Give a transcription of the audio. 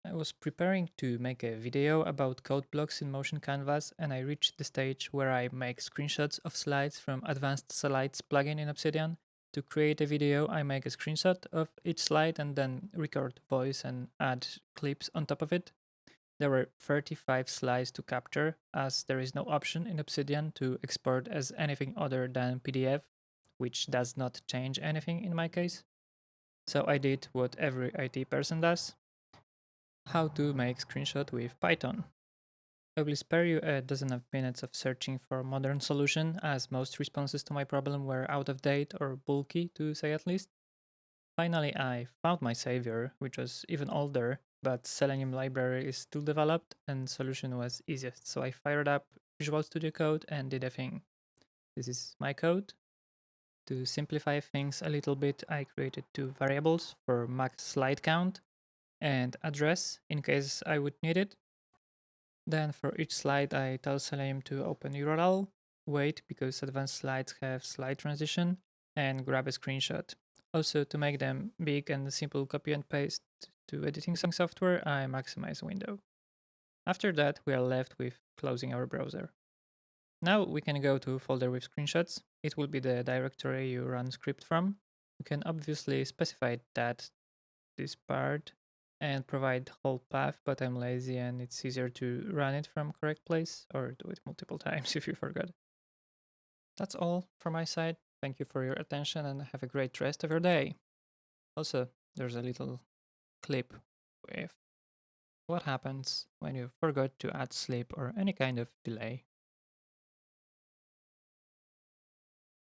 I was preparing to make a video about code blocks in Motion Canvas, and I reached the stage where I make screenshots of slides from Advanced Slides plugin in Obsidian. To create a video, I make a screenshot of each slide and then record voice and add clips on top of it. There were 35 slides to capture, as there is no option in Obsidian to export as anything other than PDF, which does not change anything in my case. So I did what every IT person does: how to make screenshot with Python. I will spare you a dozen of minutes of searching for a modern solution, as most responses to my problem were out of date or bulky, to say at least. Finally, I found my savior, which was even older, but Selenium library is still developed and solution was easiest. So I fired up Visual Studio Code and did a thing. This is my code. To simplify things a little bit, I created two variables for max slide count and address in case I would need it. Then for each slide, I tell Selenium to open URL, wait because advanced slides have slide transition, and grab a screenshot. Also, to make them big and simple copy and paste to editing software, I maximize window. After that, we are left with closing our browser. Now we can go to folder with screenshots. It will be the directory you run script from. You can obviously specify that this part and provide whole path, but I'm lazy and it's easier to run it from correct place or do it multiple times if you forgot. That's all from my side. Thank you for your attention and have a great rest of your day. Also, there's a little clip with what happens when you forgot to add sleep or any kind of delay.